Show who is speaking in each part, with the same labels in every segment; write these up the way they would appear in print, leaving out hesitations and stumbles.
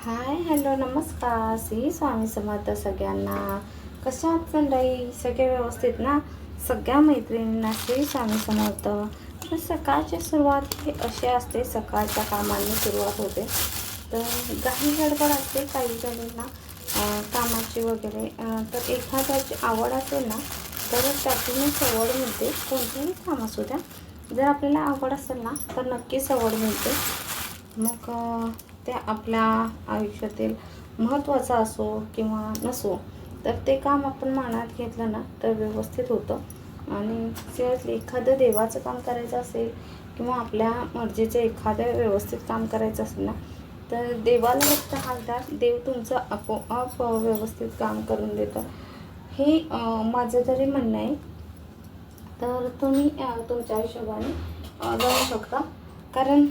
Speaker 1: Hi hello नमस्कार श्री स्वामी समर्थ सगळ्यांना. कशा आहात मंडळी? सगळे व्यवस्थित ना? सगळ्या मैत्रिणींना श्री स्वामी समर्थ. तर सकाळची सुरुवात ही अशी असते, सकाळच्या कामांनी सुरुवात होते. तर काही गडबड असते काही जणींना कामाची वगैरे. तर एखाद्याची आवड असेल ना तर त्यातून सवड मिळते. कोणतेही काम असू द्या, जर आपल्याला आवड असेल ना तर नक्की सवड मिळते. मग ते आपल्या आयुष्यातील महत्त्वाचं असो किंवा नसो, तर ते काम आपण मनात घेतलं ना तर व्यवस्थित होतं. आणि सिरियसली एखादं देवाचं काम करायचं असेल किंवा आपल्या मर्जीचं एखादं व्यवस्थित काम करायचं असेल ना, तर देवाला फक्त हाक द्या, देव तुमचं आपोआप व्यवस्थित काम करून देतं. हे माझं तरी म्हणणं आहे. तर तुम्ही तुमच्या हिशोबाने जाऊ शकता. कारण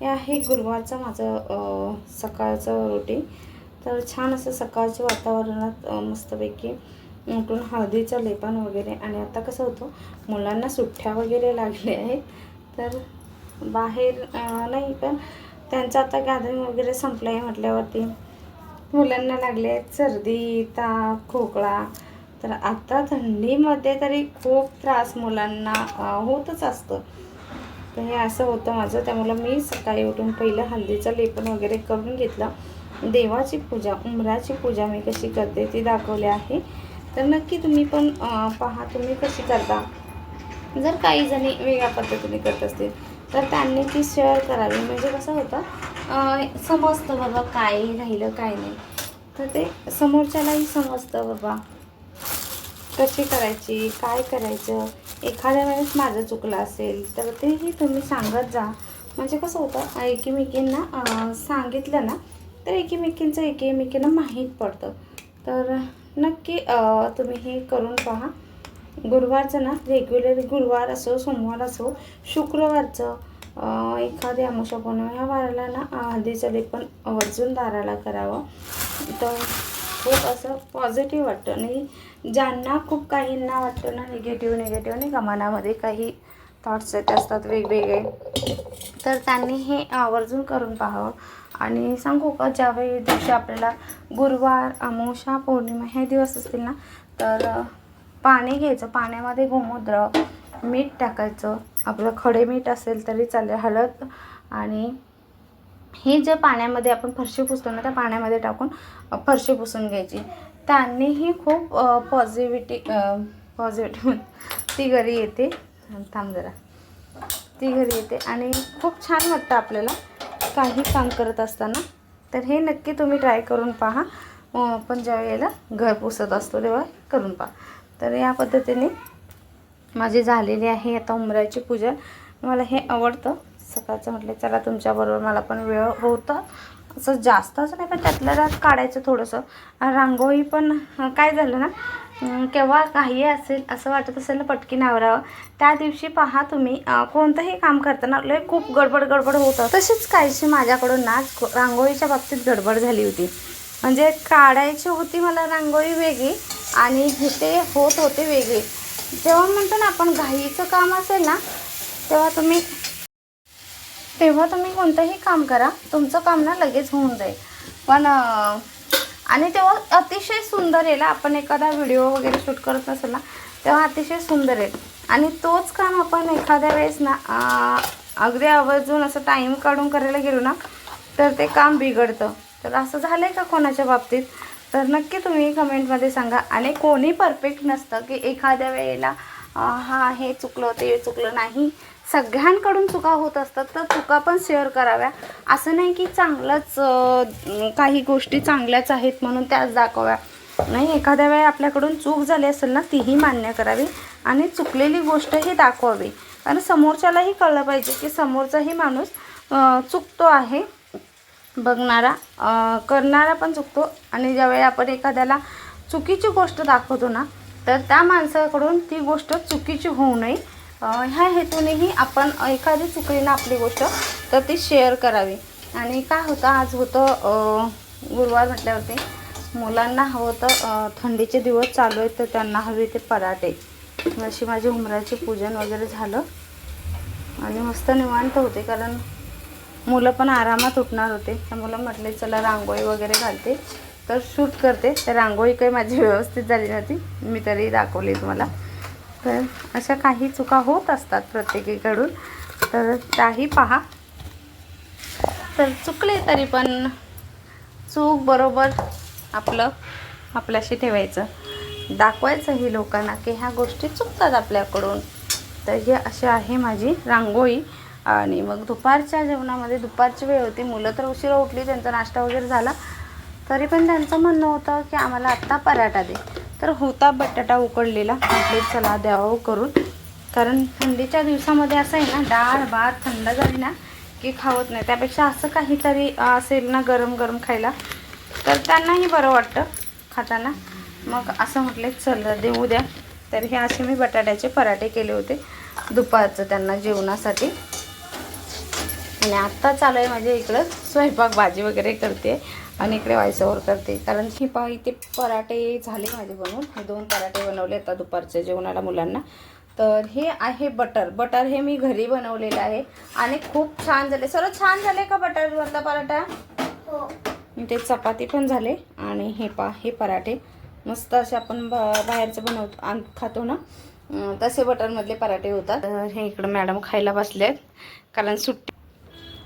Speaker 1: हे आहे गुरुवारचं माझं सकाळचं रुटीन. तर छान असं सकाळच्या वातावरणात मस्तपैकी उठून हळदीचं लेपन वगैरे. आणि आता कसं होतं, मुलांना सुट्ट्या वगैरे लागल्या आहेत, तर बाहेर नाही, पण त्यांचं आता गॅदरिंग वगैरे संपलं आहे म्हटल्यावरती मुलांना लागले आहेत सर्दी, ताप, खोकला. तर आता थंडीमध्ये तरी खूप त्रास मुलांना होतच असतं. तर हे असं होतं माझं. त्यामुळं मी सकाळी उठून पहिलं हळदीचं लेपन वगैरे करून घेतलं. देवाची पूजा, उंबराची पूजा मी कशी करते ती दाखवली आहे. तर नक्की तुम्ही पण पहा तुम्ही कशी करता. जर काही जणी वेगळ्या पद्धतीने करत असतील तर त्यांनी ती शेअर करावी. म्हणजे कसं होतं, समजतं बाबा काय राहिलं काय नाही. तर ते समोरच्यालाही समजतं बाबा कशी करायची, काय करायचं. एखाद्या वेळेस माझं चुकलं असेल तर तेही तुम्ही सांगत जा. म्हणजे कसं होतं, एकमेकींना सांगितलं ना तर एकमेकींना माहीत पडतं. तर नक्की तुम्ही हे करून पहा. गुरुवारचं ना रेग्युलर गुरुवार असो, सोमवार असो, शुक्रवारचं एखाद्या अमावस्या पौर्णिमा ह्या वाराला ना हळदीचं लेपन आवर्जून दाराला करावं. तर खूप असं पॉझिटिव्ह वाटतं. आणि ज्यांना खूप काहींना वाटतं ना निगेटिव्ह नाही का, मनामध्ये काही थॉट्स येत असतात वेगवेगळे, तर त्यांनी हे आवर्जून करून पाहावं. आणि सांगू का, ज्यावेळी दिवशी आपल्याला गुरुवार, अमावस्या, पौर्णिमा हे दिवस असतील ना, तर पाणी घ्यायचं, पाण्यामध्ये गोमूत्र, मीठ टाकायचं, आपलं खडे मीठ असेल तरी चालेल, हळद. आणि हे जे पाण्यामध्ये आपण फरशी पुसतो ना त्या पाण्यामध्ये टाकून फरशी पुसून घ्यायची. त्यांनीही खूप पॉझिटिव्ह ती घरी येते. थांब जरा, ती घरी येते आणि खूप छान वाटतं आपल्याला काही काम करत असताना. तर हे नक्की तुम्ही ट्राय करून पहा. पण ज्या वेळेला घर पुसत असतो तेव्हा करून पहा. तर या पद्धतीने माझी झालेली आहे आता उंबराची पूजा. मला हे आवडतं सकाळचं. म्हटलं चला तुमच्याबरोबर मला पण वेळ होतं, असं जास्तच नाही पण त्यातल्या त्यात काढायचं थोडंसं. रांगोळी पण काय झालं ना, केव्हा काही असेल असं वाटत असेल ना पटकीन आवरावं, त्या दिवशी पहा तुम्ही कोणतंही काम करताना लय खूप गडबड होतं. तशीच काहीशी माझ्याकडून ना रांगोळीच्या बाबतीत गडबड झाली होती. म्हणजे काढायची होती मला रांगोळी वेगळी आणि ते होत होते वेगळी. जेव्हा म्हणतो ना आपण घाईचं काम असेल ना, तेव्हा तुम्ही कोणतंही काम करा, तुमचं काम ना लगेच होऊन जाईल. पण आणि तेव्हा अतिशय सुंदर येईल. आपण एखादा व्हिडिओ वगैरे शूट करत असेल ना तेव्हा अतिशय सुंदर येईल. आणि तोच काम आपण एखाद्या वेळेस ना अगदी आवर्जून असं टाईम काढून करायला गेलो ना तर ते काम बिघडतं. तर असं झालं आहे का कोणाच्या बाबतीत? तर नक्की तुम्ही कमेंटमध्ये सांगा. आणि कोणी परफेक्ट नसतं की एखाद्या वेळेला हे चुकलं ते चुकलं नाही. सगळ्यांकडून चुका होत असतात, तर चुका पण शेअर कराव्या. असं नाही की चांगलंच काही गोष्टी चांगल्याच आहेत म्हणून त्याच दाखवाव्या. नाही, एखाद्या वेळी आपल्याकडून चूक झाली असेल ना तीही मान्य करावी आणि चुकलेली गोष्टही दाखवावी. कारण समोरच्यालाही कळलं पाहिजे की समोरचाही माणूस चुकतो आहे. बघणारा करणारा पण चुकतो. आणि ज्यावेळी आपण एखाद्याला चुकीची गोष्ट दाखवतो ना तर त्या माणसाकडून ती गोष्ट चुकीची होऊ नये ह्या हेतूनेही आपण एखादी चुकली ना आपली गोष्ट तर ती शेअर करावी. आणि काय होतं, आज होतं गुरुवार म्हटल्यावरती मुलांना हवं होतं, थंडीचे दिवस चालू आहेत तर त्यांना हवे ते पराठे. अशी माझी उंबराची पूजन वगैरे झालं आणि मस्त निवांत होते. कारण मुलं पण आरामात उठणार होते, तर मुलं म्हटले चला रांगोळी वगैरे घालते, तर शूट करते. तर रांगोळी काही माझी व्यवस्थित झाली नव्हती, मी तरी दाखवली तुम्हाला. तर अशा काही चुका होत असतात प्रत्येकीकडून, तर त्याही पहा. तर चुकले तरी पण चूक बरोबर आपल्याशी ठेवायचं, दाखवायचंही लोकांना की ह्या गोष्टी चुकतात आपल्याकडून. तर हे अशी आहे माझी रांगोळी. आणि मग दुपारच्या जेवणामध्ये, दुपारची वेळ होती, मुलं तर उशिरा उठली, त्यांचा नाश्ता वगैरे झाला, तरी पण त्यांचं म्हणणं होतं की आम्हाला आत्ता पराठा दे. तर होता बटाटा उकडलेला, म्हटले चला द्यावं करून, कारण थंडीच्या दिवसामध्ये असं आहे ना, डाळ भात थंड झाली ना की खावत नाही, त्यापेक्षा असं काहीतरी असेल ना गरम गरम खायला, तर त्यांनाही बरं वाटतं खाताना. मग असं म्हटले चल देऊ द्या. तर हे असे मी बटाट्याचे पराठे केले होते दुपारचं त्यांना जेवणासाठी. आणि आत्ता चालू आहे माझ्या इकडं स्वयंपाक, भाजी वगैरे करते आणि इकडे व्हॉइस ओव्हर करते. कारण ही पहा इथे पराठे झाले माझे बनवून, हे 2 पराठे बनवले आता दुपारच्या जेवणाला मुलांना. तर हे आहे बटर हे मी घरी बनवलेलं आहे आणि खूप छान झाले. सर्व छान झाले का बटरवरला पराठा? हो. ते चपाती पण झाले आणि हे हे पराठे मस्त असे आपण बाहेरचं खातो ना, तसे बटरमधले पराठे होतात. तर हे इकडं मॅडम खायला बसले आहेत, कारण सुट्टी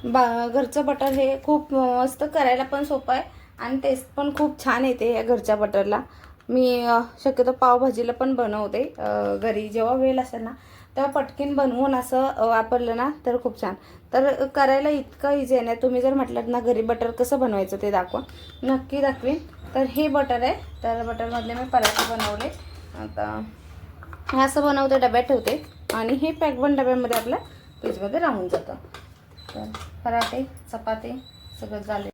Speaker 1: घरचं बटर हे खूप मस्त, करायला पण सोपं आहे आणि टेस्ट पण खूप छान येते या घरच्या बटरला. मी शक्यतो पावभाजीला पण बनवते घरी, जेव्हा वेळ असेल ना तेव्हा पटकन बनवून असं वापरलं ना तर खूप छान. तर करायला इतकं इझी आहे ना, तुम्ही जर म्हटलं ना घरी बटर कसं बनवायचं ते दाखवा, नक्की दाखवीन. तर हे बटर आहे, तर बटरमधले मी पराठे बनवले. आता हे असं बनवते, डब्यात ठेवते आणि हे पॅक पण डब्यामध्ये आपल्या फ्रीजमध्ये राहून जातं. तर पराठे चपाती सगळं झाले.